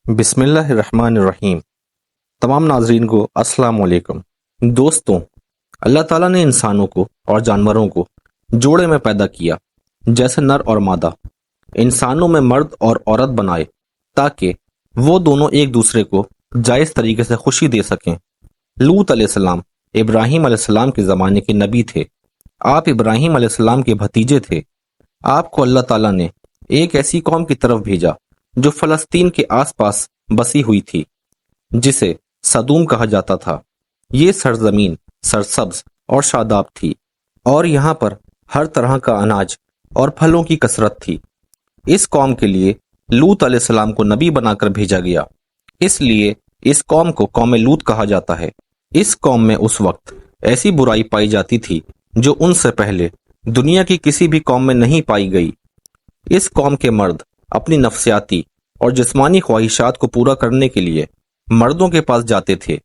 بسم اللہ الرحمن الرحیم۔ تمام ناظرین کو السلام علیکم۔ دوستوں، اللہ تعالیٰ نے انسانوں کو اور جانوروں کو جوڑے میں پیدا کیا، جیسے نر اور مادہ۔ انسانوں میں مرد اور عورت بنائے تاکہ وہ دونوں ایک دوسرے کو جائز طریقے سے خوشی دے سکیں۔ لوط علیہ السلام ابراہیم علیہ السلام کے زمانے کے نبی تھے۔ آپ ابراہیم علیہ السلام کے بھتیجے تھے۔ آپ کو اللہ تعالیٰ نے ایک ایسی قوم کی طرف بھیجا جو فلسطین کے آس پاس بسی ہوئی تھی، جسے سدوم کہا جاتا تھا۔ یہ سرزمین سرسبز اور شاداب تھی، اور یہاں پر ہر طرح کا اناج اور پھلوں کی کثرت تھی۔ اس قوم کے لیے لوط علیہ السلام کو نبی بنا کر بھیجا گیا، اس لیے اس قوم کو قوم لوط کہا جاتا ہے۔ اس قوم میں اس وقت ایسی برائی پائی جاتی تھی جو ان سے پہلے دنیا کی کسی بھی قوم میں نہیں پائی گئی۔ اس قوم کے مرد اپنی نفسیاتی اور جسمانی خواہشات کو پورا کرنے کے لیے مردوں کے پاس جاتے تھے،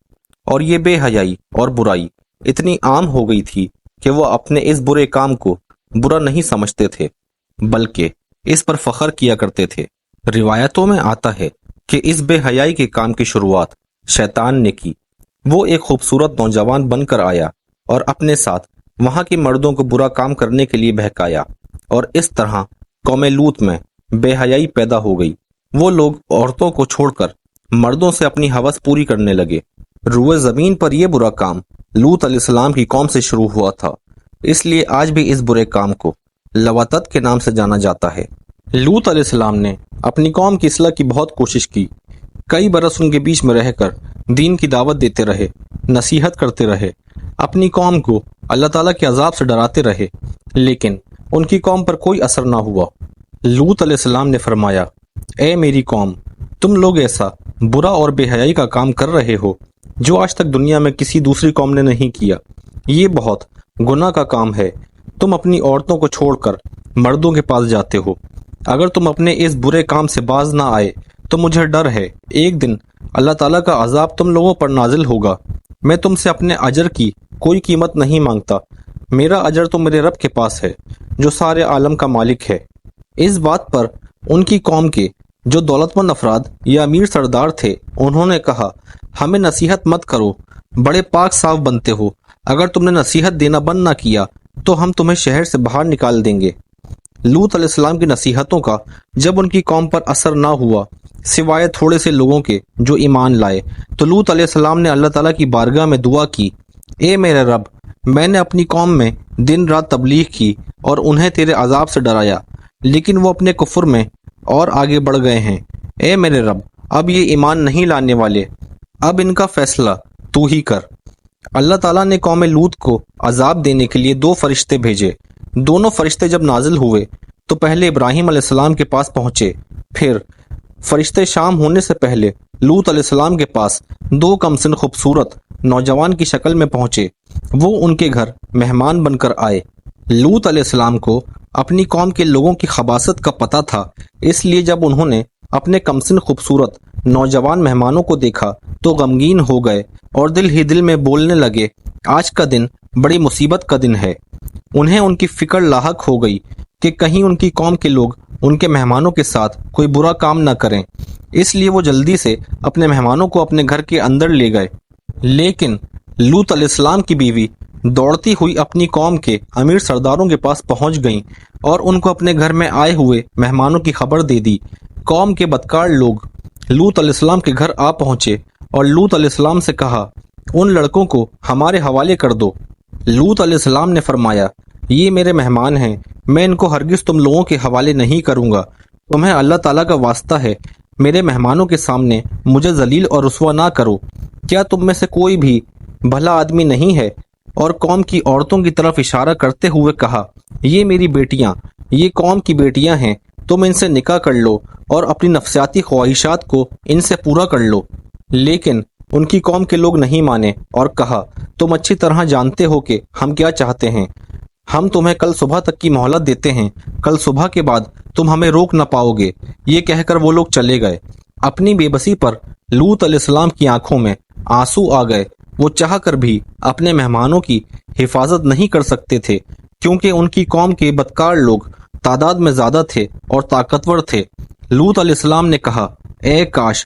اور یہ بے حیائی اور برائی اتنی عام ہو گئی تھی کہ وہ اپنے اس برے کام کو برا نہیں سمجھتے تھے، بلکہ اس پر فخر کیا کرتے تھے۔ روایتوں میں آتا ہے کہ اس بے حیائی کے کام کی شروعات شیطان نے کی۔ وہ ایک خوبصورت نوجوان بن کر آیا اور اپنے ساتھ وہاں کے مردوں کو برا کام کرنے کے لیے بہکایا، اور اس طرح قوم لوط میں بے حیائی پیدا ہو گئی۔ وہ لوگ عورتوں کو چھوڑ کر مردوں سے اپنی ہوس پوری کرنے لگے۔ روئے زمین پر یہ برا کام لوط علیہ السلام کی قوم سے شروع ہوا تھا، اس لیے آج بھی اس برے کام کو لواطت کے نام سے جانا جاتا ہے۔ لوط علیہ السلام نے اپنی قوم کی اصلاح کی بہت کوشش کی۔ کئی برس ان کے بیچ میں رہ کر دین کی دعوت دیتے رہے، نصیحت کرتے رہے، اپنی قوم کو اللہ تعالیٰ کے عذاب سے ڈراتے رہے، لیکن ان کی قوم پر کوئی اثر نہ ہوا۔ لوط علیہ السلام نے فرمایا، اے میری قوم، تم لوگ ایسا برا اور بے حیائی کا کام کر رہے ہو جو آج تک دنیا میں کسی دوسری قوم نے نہیں کیا۔ یہ بہت گناہ کا کام ہے۔ تم اپنی عورتوں کو چھوڑ کر مردوں کے پاس جاتے ہو۔ اگر تم اپنے اس برے کام سے باز نہ آئے تو مجھے ڈر ہے ایک دن اللہ تعالیٰ کا عذاب تم لوگوں پر نازل ہوگا۔ میں تم سے اپنے اجر کی کوئی قیمت نہیں مانگتا، میرا اجر تو میرے رب کے پاس ہے جو سارے عالم کا مالک ہے۔ اس بات پر ان کی قوم کے جو دولت مند افراد یا امیر سردار تھے، انہوں نے کہا، ہمیں نصیحت مت کرو، بڑے پاک صاف بنتے ہو، اگر تم نے نصیحت دینا بند نہ کیا تو ہم تمہیں شہر سے باہر نکال دیں گے۔ لوط علیہ السلام کی نصیحتوں کا جب ان کی قوم پر اثر نہ ہوا سوائے تھوڑے سے لوگوں کے جو ایمان لائے، تو لوط علیہ السلام نے اللہ تعالیٰ کی بارگاہ میں دعا کی، اے میرے رب، میں نے اپنی قوم میں دن رات تبلیغ کی اور انہیں تیرے عذاب سے ڈرایا، لیکن وہ اپنے کفر میں اور آگے بڑھ گئے ہیں۔ اے میرے رب، اب یہ ایمان نہیں لانے والے، اب ان کا فیصلہ تو ہی کر۔ اللہ تعالیٰ نے قوم لوط کو عذاب دینے کے لیے 2 فرشتے بھیجے۔ دونوں فرشتے جب نازل ہوئے تو پہلے ابراہیم علیہ السلام کے پاس پہنچے، پھر فرشتے شام ہونے سے پہلے لوط علیہ السلام کے پاس 2 کمسن خوبصورت نوجوان کی شکل میں پہنچے۔ وہ ان کے گھر مہمان بن کر آئے۔ لوط علیہ السلام کو اپنی قوم کے لوگوں کی خباثت کا پتہ تھا، اس لیے جب انہوں نے اپنے کمسن خوبصورت نوجوان مہمانوں کو دیکھا تو غمگین ہو گئے اور دل ہی دل میں بولنے لگے، آج کا دن بڑی مصیبت کا دن ہے۔ انہیں ان کی فکر لاحق ہو گئی کہ کہیں ان کی قوم کے لوگ ان کے مہمانوں کے ساتھ کوئی برا کام نہ کریں، اس لیے وہ جلدی سے اپنے مہمانوں کو اپنے گھر کے اندر لے گئے۔ لیکن لوط علیہ السلام کی بیوی دوڑتی ہوئی اپنی قوم کے امیر سرداروں کے پاس پہنچ گئیں اور ان کو اپنے گھر میں آئے ہوئے مہمانوں کی خبر دے دی۔ قوم کے بدکار لوگ لوط علیہ السلام کے گھر آ پہنچے اور لوط علیہ السلام سے کہا، ان لڑکوں کو ہمارے حوالے کر دو۔ لوط علیہ السلام نے فرمایا، یہ میرے مہمان ہیں، میں ان کو ہرگز تم لوگوں کے حوالے نہیں کروں گا۔ تمہیں اللہ تعالیٰ کا واسطہ ہے، میرے مہمانوں کے سامنے مجھے ذلیل اور رسوا نہ کرو۔ کیا تم میں سے کوئی بھی بھلا آدمی نہیں ہے؟ اور قوم کی عورتوں کی طرف اشارہ کرتے ہوئے کہا، یہ میری بیٹیاں، یہ قوم کی بیٹیاں ہیں، تم ان سے نکاح کر لو اور اپنی نفسیاتی خواہشات کو ان سے پورا کر لو۔ لیکن ان کی قوم کے لوگ نہیں مانے اور کہا، تم اچھی طرح جانتے ہو کہ ہم کیا چاہتے ہیں، ہم تمہیں کل صبح تک کی مہلت دیتے ہیں، کل صبح کے بعد تم ہمیں روک نہ پاؤ گے۔ یہ کہہ کر وہ لوگ چلے گئے۔ اپنی بے بسی پر لوط علیہ السلام کی آنکھوں میں آنسو آ گئے۔ وہ چاہ کر بھی اپنے مہمانوں کی حفاظت نہیں کر سکتے تھے، کیونکہ ان کی قوم کے بدکار لوگ تعداد میں زیادہ تھے اور طاقتور تھے۔ لوط علیہ السلام نے کہا، اے کاش